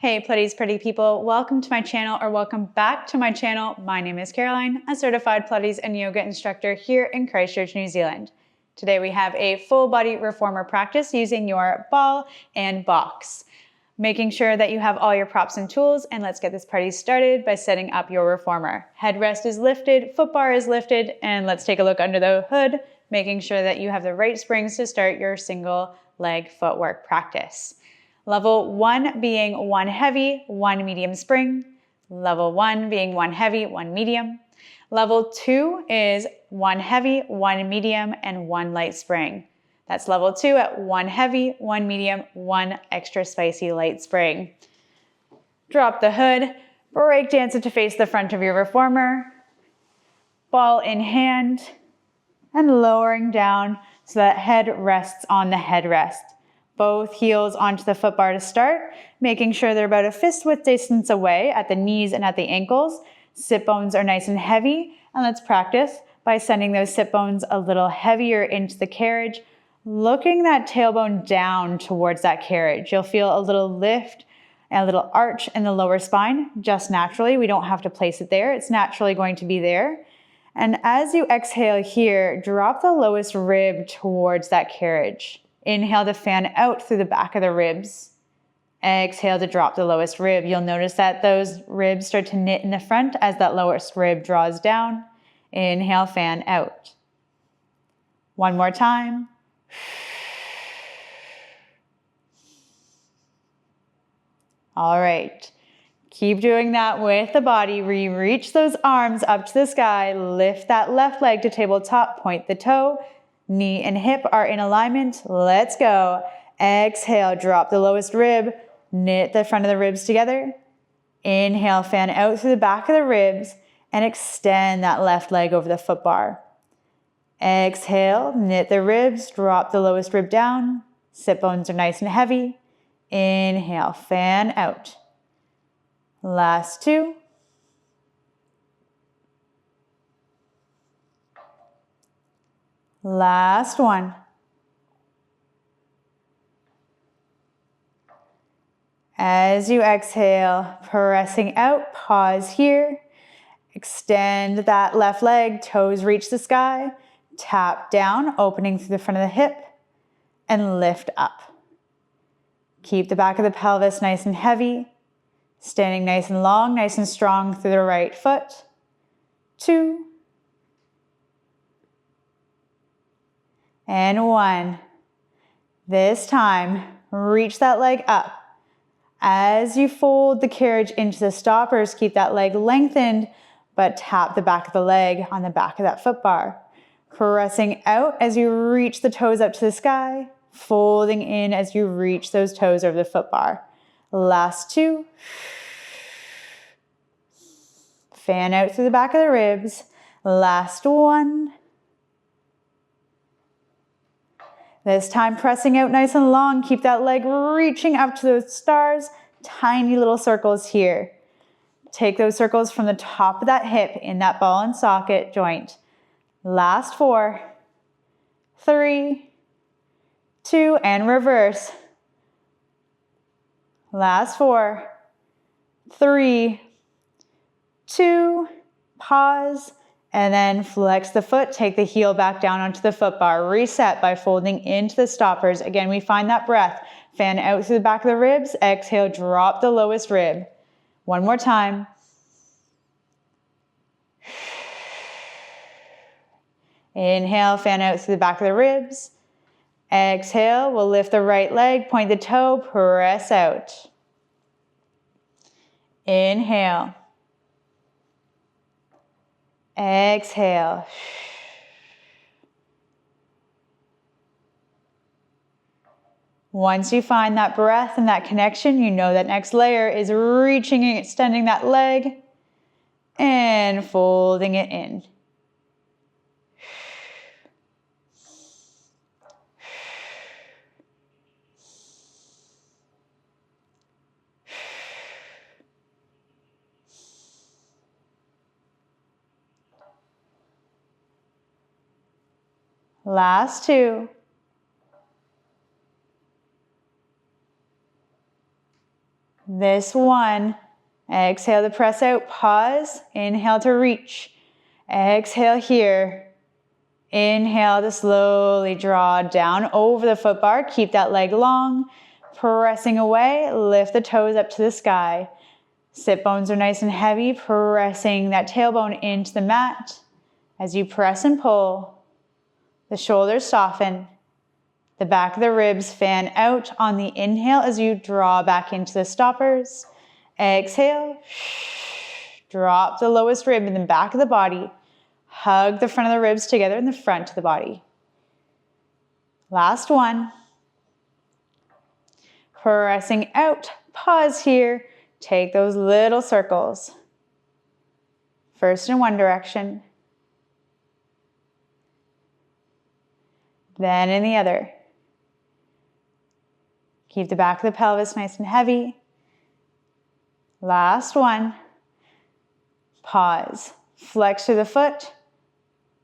Hey Pilates Party people, welcome to my channel or welcome back to my channel. My name is Caroline, a certified Pilates and yoga instructor here in Christchurch, New Zealand. Today we have a full body reformer practice using your ball and box. Making sure that you have all your props and tools, and let's get this party started by setting up your reformer. Headrest is lifted, foot bar is lifted, and let's take a look under the hood, making sure that you have the right springs to start your single leg footwork practice. Level 1 being 1 heavy, 1 medium spring. Level 1 being 1 heavy, 1 medium. Level 2 is 1 heavy, 1 medium, and 1 light spring. That's level 2 at 1 heavy, 1 medium, 1 extra spicy light spring. Drop the hood, break dance it to face the front of your reformer. Ball in hand and lowering down so that head rests on the headrest. Both heels onto the foot bar to start, making sure they're about a fist width distance away at the knees and at the ankles. Sit bones are nice and heavy, and let's practice by sending those sit bones a little heavier into the carriage, looking that tailbone down towards that carriage. You'll feel a little lift and a little arch in the lower spine, just naturally. We don't have to place it there. It's naturally going to be there. And as you exhale here, drop the lowest rib towards that carriage. Inhale to fan out through the back of the ribs. Exhale to drop the lowest rib. You'll notice that those ribs start to knit in the front as that lowest rib draws down. Inhale, fan out. One more time. All right. Keep doing that with the body. Reach those arms up to the sky. Lift that left leg to tabletop. Point the toe. Knee and hip are in alignment. Let's go. Exhale, drop the lowest rib. Knit the front of the ribs together. Inhale, fan out through the back of the ribs and extend that left leg over the foot bar. Exhale, knit the ribs, drop the lowest rib down. Sit bones are nice and heavy. Inhale, fan out. Last two. Last one. As you exhale, pressing out, pause here. Extend that left leg, toes reach the sky. Tap down, opening through the front of the hip, and lift up. Keep the back of the pelvis nice and heavy. Standing nice and long, nice and strong through the right foot. 2. And 1. This time, reach that leg up. As you fold the carriage into the stoppers, keep that leg lengthened, but tap the back of the leg on the back of that foot bar. Pressing out as you reach the toes up to the sky, folding in as you reach those toes over the foot bar. Last 2. Fan out through the back of the ribs. Last 1. This time pressing out nice and long. Keep that leg reaching up to those stars. Tiny little circles here. Take those circles from the top of that hip in that ball and socket joint. Last 4. 3. 2 and reverse. Last 4. 3. 2. Pause. And then flex the foot, take the heel back down onto the foot bar. Reset by folding into the stoppers. Again, we find that breath. Fan out through the back of the ribs. Exhale, drop the lowest rib. One more time. Inhale, fan out through the back of the ribs. Exhale, we'll lift the right leg, point the toe, press out. Inhale. Exhale. Once you find that breath and that connection, you know that next layer is reaching and extending that leg and folding it in. Last 2. This one. Exhale to press out, pause, inhale to reach. Exhale here. Inhale to slowly draw down over the foot bar. Keep that leg long. Pressing away, lift the toes up to the sky. Sit bones are nice and heavy, pressing that tailbone into the mat. As you press and pull, the shoulders soften. The back of the ribs fan out on the inhale as you draw back into the stoppers. Exhale, drop the lowest rib in the back of the body. Hug the front of the ribs together in the front of the body. Last one. Pressing out, pause here. Take those little circles. First in one direction, then in the other. Keep the back of the pelvis nice and heavy. Last one. Pause. Flex through the foot.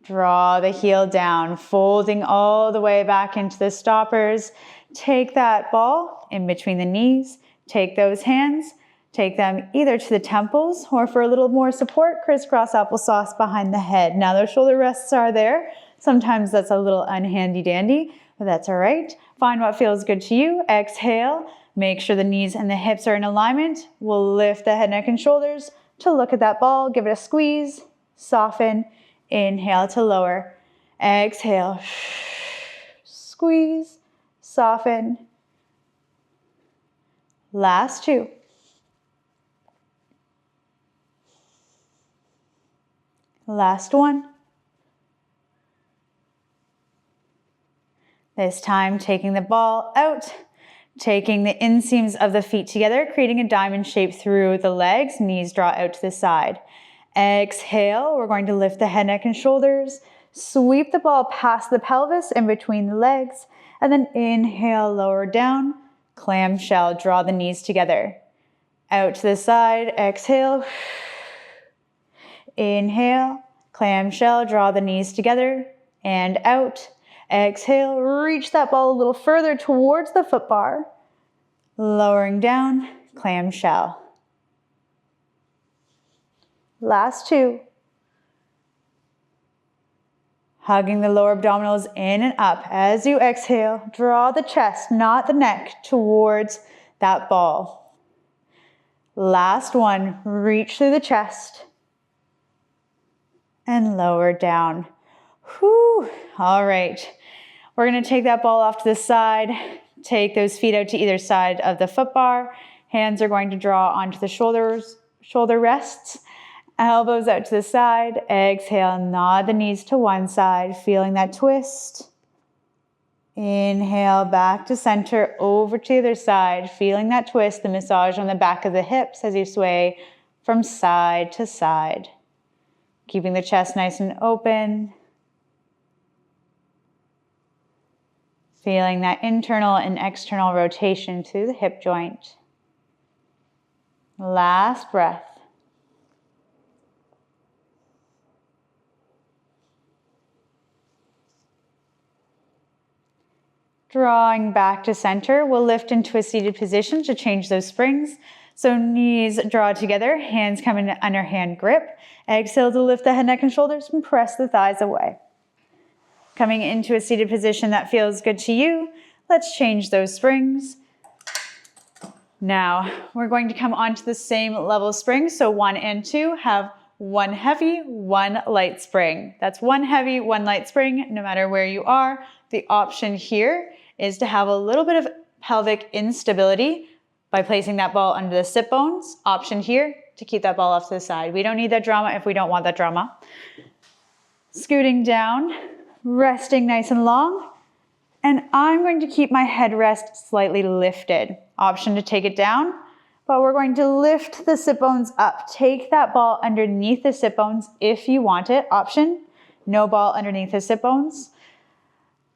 Draw the heel down, folding all the way back into the stoppers. Take that ball in between the knees. Take those hands. Take them either to the temples or for a little more support, crisscross applesauce behind the head. Now those shoulder rests are there. Sometimes that's a little unhandy dandy, but that's all right. Find what feels good to you. Exhale. Make sure the knees and the hips are in alignment. We'll lift the head, neck, and shoulders to look at that ball. Give it a squeeze. Soften. Inhale to lower. Exhale. Squeeze. Soften. Last two. Last one. This time, taking the ball out, taking the inseams of the feet together, creating a diamond shape through the legs, knees draw out to the side. Exhale, we're going to lift the head, neck, and shoulders, sweep the ball past the pelvis in between the legs, and then inhale, lower down, clamshell, draw the knees together. Out to the side, exhale. Inhale, clamshell, draw the knees together, and out. Exhale, reach that ball a little further towards the foot bar. Lowering down, clamshell. Last two. Hugging the lower abdominals in and up. As you exhale, draw the chest, not the neck, towards that ball. Last one, reach through the chest. And lower down. Whew. All right. We're going to take that ball off to the side. Take those feet out to either side of the foot bar. Hands are going to draw onto the shoulder rests. Elbows out to the side. Exhale, nod the knees to one side, feeling that twist. Inhale, back to center, over to the other side, feeling that twist, the massage on the back of the hips as you sway from side to side. Keeping the chest nice and open. Feeling that internal and external rotation through the hip joint. Last breath. Drawing back to center, we'll lift into a seated position to change those springs. So knees draw together, hands come into underhand grip. Exhale to lift the head, neck, and shoulders and press the thighs away. Coming into a seated position that feels good to you, let's change those springs. Now, we're going to come onto the same level springs. So 1 and 2 have one heavy, one light spring. That's one heavy, one light spring, no matter where you are. The option here is to have a little bit of pelvic instability by placing that ball under the sit bones. Option here to keep that ball off to the side. We don't need that drama if we don't want that drama. Scooting down, resting nice and long. And I'm going to keep my headrest slightly lifted. Option to take it down, but we're going to lift the sit bones up. Take that ball underneath the sit bones if you want it. Option, no ball underneath the sit bones.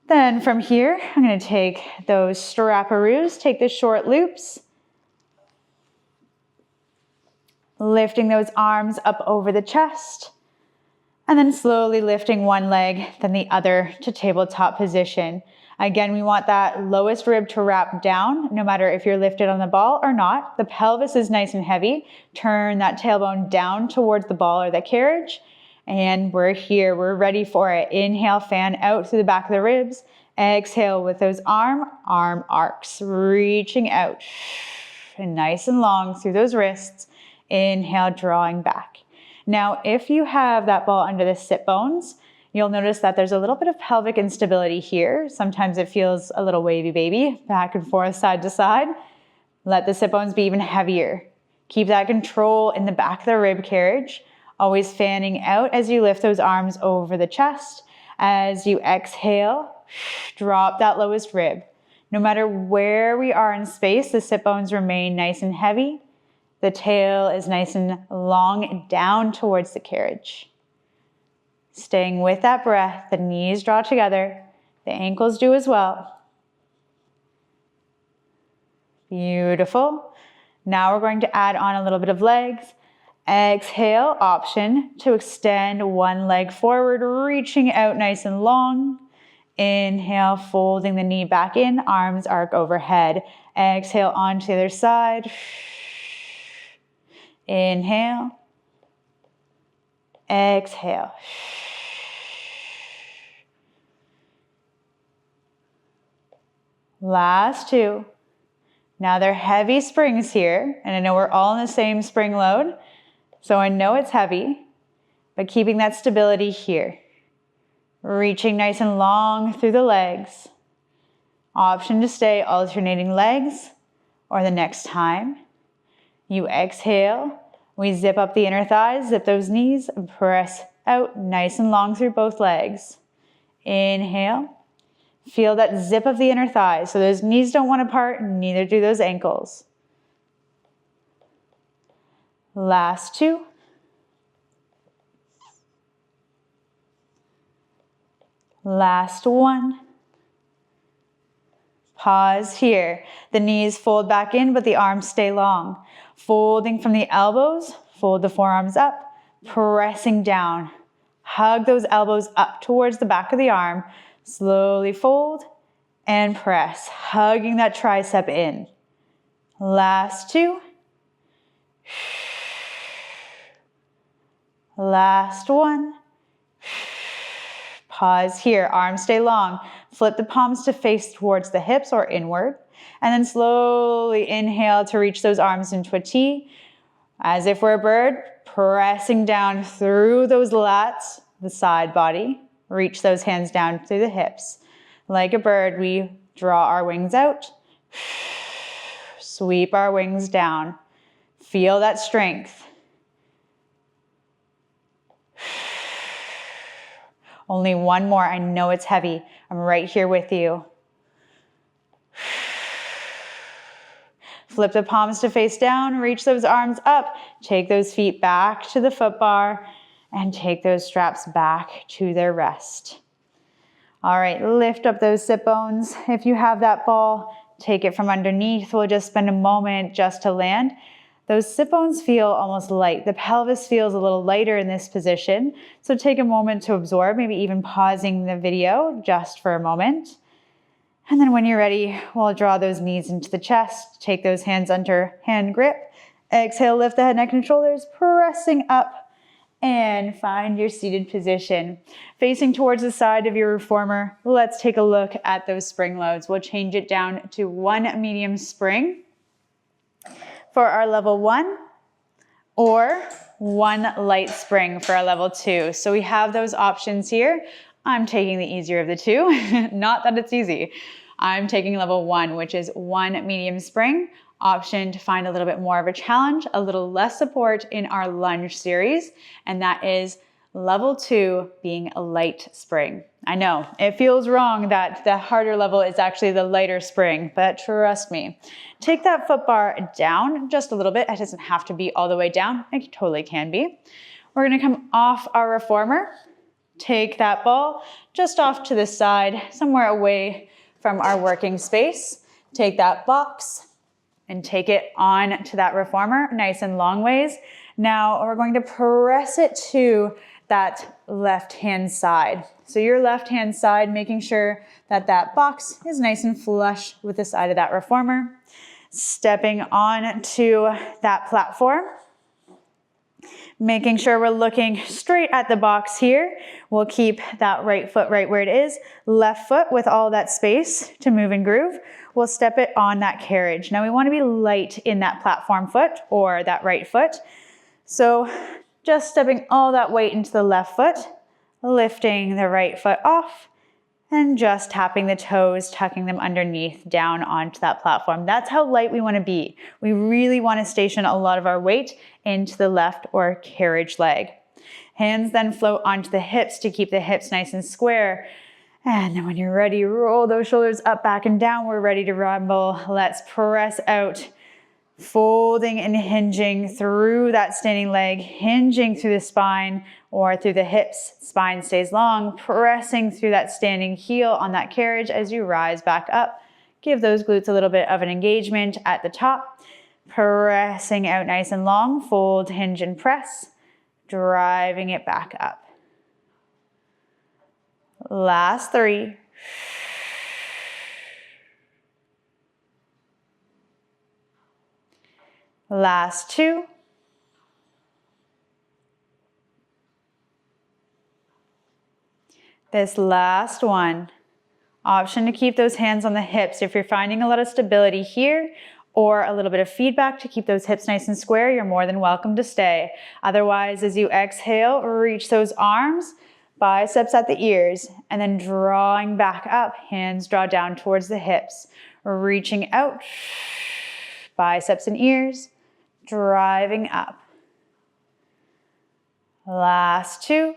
Then from here, I'm going to take those strapparoos, take the short loops, lifting those arms up over the chest, And then slowly lifting one leg, then the other to tabletop position. Again, we want that lowest rib to wrap down, no matter if you're lifted on the ball or not. The pelvis is nice and heavy. Turn that tailbone down towards the ball or the carriage. And we're here, we're ready for it. Inhale, fan out through the back of the ribs. Exhale with those arm arcs, reaching out. And nice and long through those wrists. Inhale, drawing back. Now, if you have that ball under the sit bones, you'll notice that there's a little bit of pelvic instability here. Sometimes it feels a little wavy baby, back and forth, side to side. Let the sit bones be even heavier. Keep that control in the back of the rib carriage, always fanning out as you lift those arms over the chest. As you exhale, drop that lowest rib. No matter where we are in space, the sit bones remain nice and heavy. The tail is nice and long down towards the carriage. Staying with that breath, the knees draw together, the ankles do as well. Beautiful. Now we're going to add on a little bit of legs. Exhale, option to extend one leg forward, reaching out nice and long. Inhale, folding the knee back in, arms arc overhead. Exhale, onto the other side. Inhale. Exhale. Last two. Now they're heavy springs here, and I know we're all in the same spring load, so I know it's heavy, but keeping that stability here. Reaching nice and long through the legs. Option to stay alternating legs, or the next time you exhale, we zip up the inner thighs, zip those knees, and press out nice and long through both legs. Inhale. Feel that zip of the inner thighs. So those knees don't want to part, neither do those ankles. Last two. Last one. Pause here. The knees fold back in, but the arms stay long. Folding from the elbows, fold the forearms up, pressing down. Hug those elbows up towards the back of the arm. Slowly fold and press, hugging that tricep in. Last two. Last one. Pause here, arms stay long. Flip the palms to face towards the hips or inward. And then slowly inhale to reach those arms into a T. As if we're a bird, pressing down through those lats, the side body. Reach those hands down through the hips. Like a bird, we draw our wings out. Sweep our wings down. Feel that strength. Only one more. I know it's heavy. I'm right here with you. Flip the palms to face down. Reach those arms up. Take those feet back to the foot bar. And take those straps back to their rest. All right, lift up those sit bones. If you have that ball, take it from underneath. We'll just spend a moment just to land. Those sit bones feel almost light. The pelvis feels a little lighter in this position. So take a moment to absorb, maybe even pausing the video just for a moment. And then when you're ready, we'll draw those knees into the chest. Take those hands under hand grip. Exhale, lift the head, neck, and shoulders, pressing up. And find your seated position. Facing towards the side of your reformer, let's take a look at those spring loads. We'll change it down to one medium spring for our level 1 or one light spring for our level 2. So we have those options here. I'm taking the easier of the two, not that it's easy. I'm taking level 1, which is one medium spring. Option to find a little bit more of a challenge, a little less support in our lunge series, and that is level 2 being a light spring. I know it feels wrong that the harder level is actually the lighter spring, but trust me. Take that foot bar down just a little bit. It doesn't have to be all the way down. It totally can be. We're gonna come off our reformer. Take that ball just off to the side, somewhere away from our working space. Take that box and take it on to that reformer, nice and long ways. Now we're going to press it to that left hand side. So your left hand side, making sure that that box is nice and flush with the side of that reformer. Stepping on to that platform. Making sure we're looking straight at the box here. We'll keep that right foot right where it is. Left foot with all that space to move and groove. We'll step it on that carriage. Now we want to be light in that platform foot or that right foot. So just stepping all that weight into the left foot, lifting the right foot off, and just tapping the toes, tucking them underneath down onto that platform. That's how light we want to be. We really want to station a lot of our weight into the left or carriage leg. Hands then float onto the hips to keep the hips nice and square. And then when you're ready, roll those shoulders up, back, and down. We're ready to rumble. Let's press out. Folding and hinging through that standing leg, hinging through the spine or through the hips. Spine stays long, pressing through that standing heel on that carriage as you rise back up. Give those glutes a little bit of an engagement at the top. Pressing out nice and long, fold, hinge, and press. Driving it back up. Last 3. Last 2. This last one. Option to keep those hands on the hips. If you're finding a lot of stability here or a little bit of feedback to keep those hips nice and square, you're more than welcome to stay. Otherwise, as you exhale, reach those arms, biceps at the ears, and then drawing back up, hands draw down towards the hips, reaching out, biceps and ears, driving up. Last 2.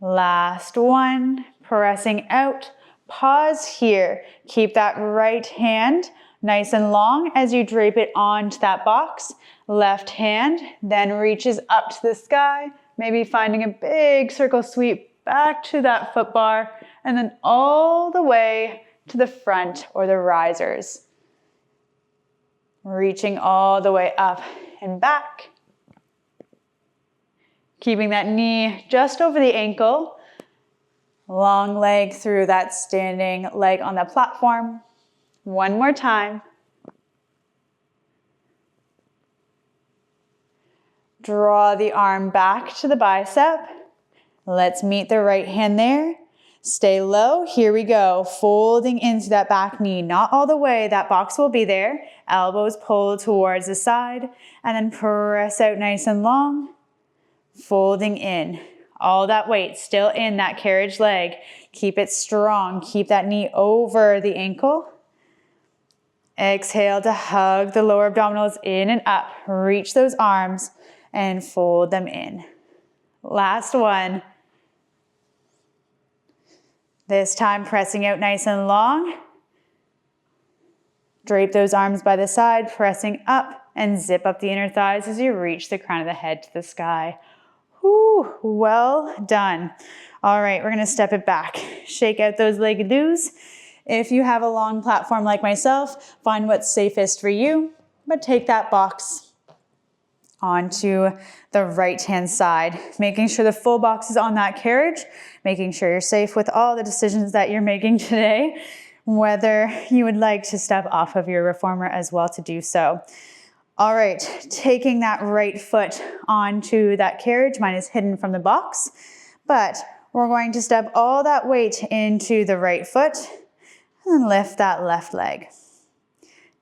Last 1. Pressing out. Pause here. Keep that right hand nice and long as you drape it onto that box. Left hand then reaches up to the sky, maybe finding a big circle sweep back to that foot bar, and then all the way to the front or the risers. Reaching all the way up and back. Keeping that knee just over the ankle. Long leg through that standing leg on the platform. One more time. Draw the arm back to the bicep. Let's meet the right hand there. Stay low. Here we go. Folding into that back knee. Not all the way. That box will be there. Elbows pulled towards the side. And then press out nice and long. Folding in. All that weight still in that carriage leg. Keep it strong. Keep that knee over the ankle. Exhale to hug the lower abdominals in and up. Reach those arms and fold them in. Last one. This time pressing out nice and long. Drape those arms by the side, pressing up and zip up the inner thighs as you reach the crown of the head to the sky. Whew, well done. All right, we're gonna step it back. Shake out those leg loos. If you have a long platform like myself, find what's safest for you, but take that box onto the right-hand side, making sure the full box is on that carriage, making sure you're safe with all the decisions that you're making today, whether you would like to step off of your reformer as well to do so. All right, taking that right foot onto that carriage. Mine is hidden from the box, but we're going to step all that weight into the right foot and lift that left leg.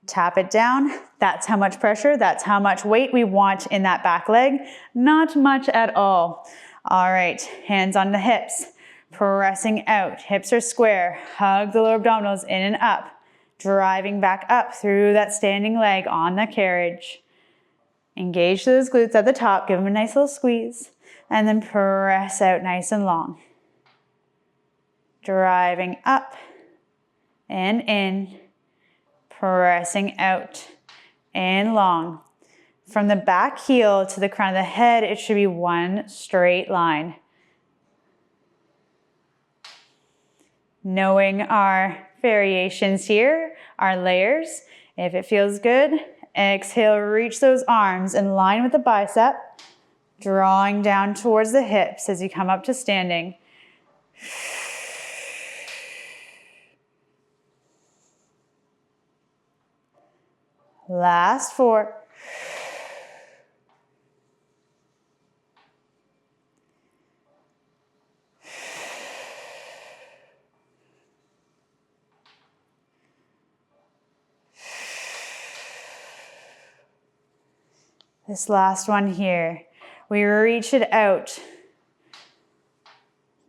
Tap it down. That's how much pressure, that's how much weight we want in that back leg. Not much at all. All right, hands on the hips, pressing out. Hips are square. Hug the lower abdominals in and up. Driving back up through that standing leg on the carriage. Engage those glutes at the top. Give them a nice little squeeze. And then press out nice and long. Driving up and in. Pressing out and long. From the back heel to the crown of the head, it should be one straight line. Knowing our variations here, our layers. If it feels good, Exhale, reach those arms in line with the bicep, drawing down towards the hips as you come up to standing. Last 4. This last one here, we reach it out.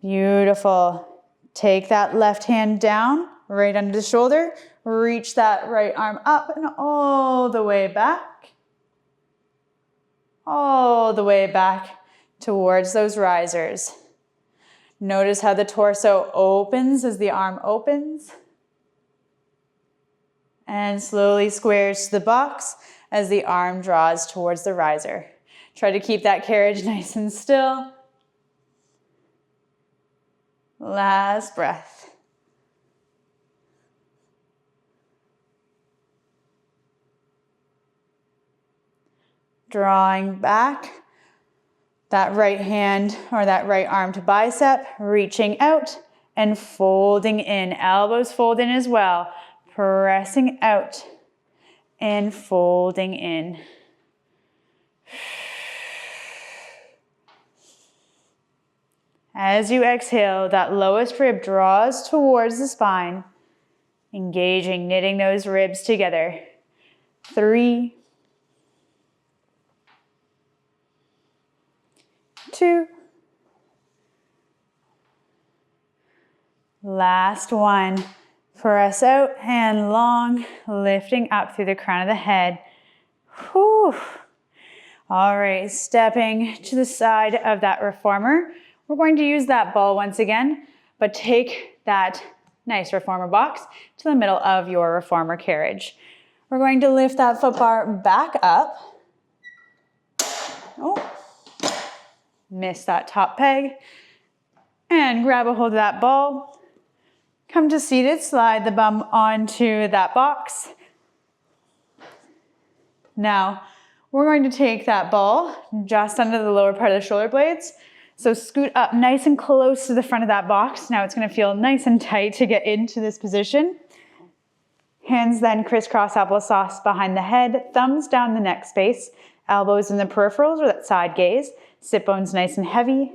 Beautiful. Take that left hand down, right under the shoulder. Reach that right arm up and all the way back. All the way back towards those risers. Notice how the torso opens as the arm opens. And slowly squares to the box as the arm draws towards the riser. Try to keep that carriage nice and still. Last breath. Drawing back that right hand or that right arm to bicep, reaching out and folding in. Elbows fold in as well. Pressing out and folding in. As you exhale, that lowest rib draws towards the spine, engaging, knitting those ribs together. 3, 2, last 1. Press out and long, lifting up through the crown of the head. Whew. All right, stepping to the side of that reformer. We're going to use that ball once again, but take that nice reformer box to the middle of your reformer carriage. We're going to lift that foot bar back up. Oh, missed that top peg. And grab a hold of that ball. Come to seated, slide the bum onto that box. Now, we're going to take that ball just under the lower part of the shoulder blades. So scoot up nice and close to the front of that box. Now it's going to feel nice and tight to get into this position. Hands then crisscross applesauce behind the head, thumbs down the neck space, elbows in the peripherals or that side gaze, sit bones nice and heavy.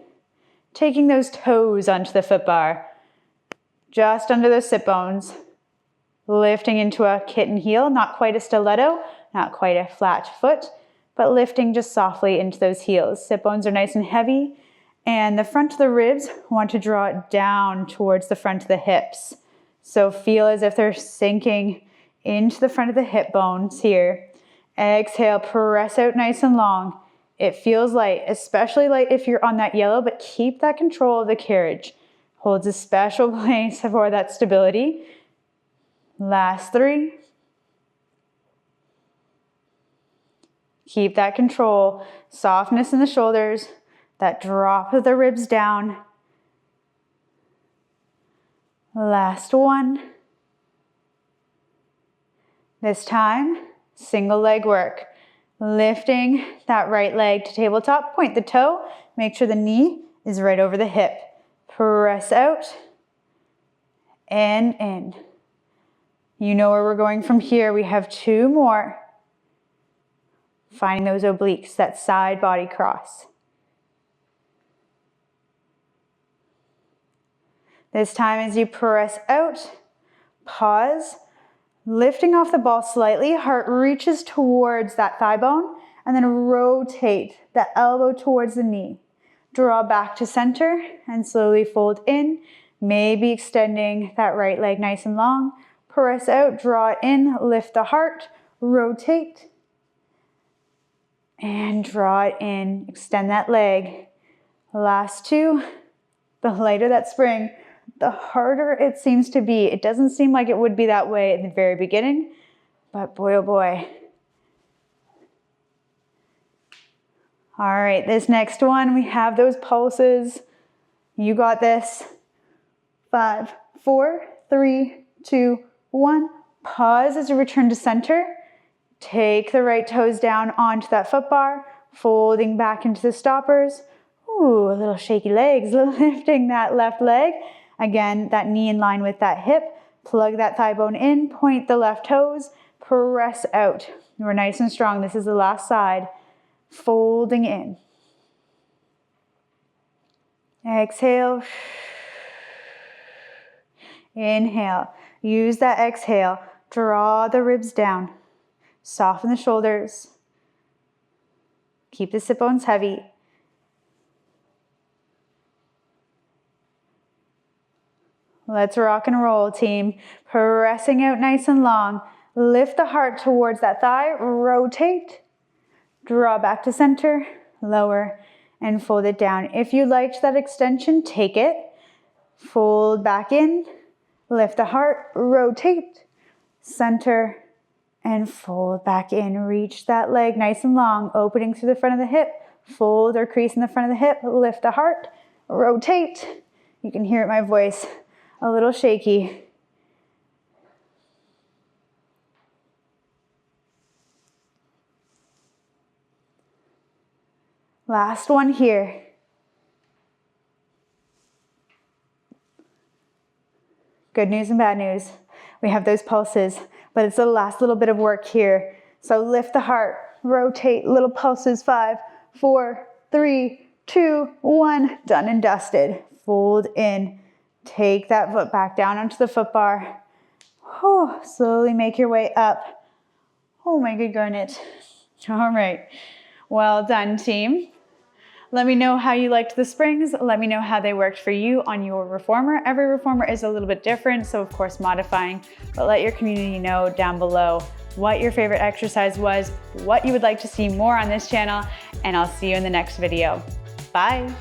Taking those toes onto the foot bar. Just under those sit bones, lifting into a kitten heel, not quite a stiletto, not quite a flat foot, but lifting just softly into those heels. Sit bones are nice and heavy, and the front of the ribs want to draw it down towards the front of the hips. So feel as if they're sinking into the front of the hip bones here. Exhale, press out nice and long. It feels light, especially light if you're on that yellow, but keep that control of the carriage. Holds a special place for that stability. Last 3. Keep that control. Softness in the shoulders. That drop of the ribs down. Last 1. This time, single leg work. Lifting that right leg to tabletop. Point the toe. Make sure the knee is right over the hip. Press out and in. You know where we're going from here. We have 2 more. Finding those obliques, that side body cross. This time as you press out, pause, lifting off the ball slightly, heart reaches towards that thigh bone, and then rotate that elbow towards the knee. Draw back to center and slowly fold in, maybe extending that right leg nice and long. Press out, draw in, lift the heart, rotate, and draw it in. Extend that leg. Last 2, the lighter that spring, the harder it seems to be. It doesn't seem like it would be that way at the very beginning, but boy, oh boy. All right, this next one, we have those pulses. You got this. 5, 4, 3, 2, 1. Pause as you return to center. Take the right toes down onto that foot bar, folding back into the stoppers. Ooh, a little shaky legs, lifting that left leg. Again, that knee in line with that hip. Plug that thigh bone in, point the left toes, press out. We're nice and strong. This is the last side. Folding in. Exhale. Inhale. Use that exhale. Draw the ribs down. Soften the shoulders. Keep the sit bones heavy. Let's rock and roll, team. Pressing out nice and long. Lift the heart towards that thigh. Rotate. Draw back to center. Lower and fold it down. If you liked that extension, take it. Fold back in. Lift the heart. Rotate. Center. And fold back in. Reach that leg nice and long. Opening through the front of the hip. Fold or crease in the front of the hip. Lift the heart. Rotate. You can hear it in my voice. A little shaky. Last one here. Good news and bad news. We have those pulses, but it's the last little bit of work here. So lift the heart, rotate, little pulses, 5, 4, 3, 2, 1, done and dusted. Fold in. Take that foot back down onto the foot bar. Oh, slowly make your way up. Oh my good garnet. All right. Well done, team. Let me know how you liked the springs. Let me know how they worked for you on your reformer. Every reformer is a little bit different, so of course modifying, but let your community know down below what your favorite exercise was, what you would like to see more on this channel, and I'll see you in the next video. Bye.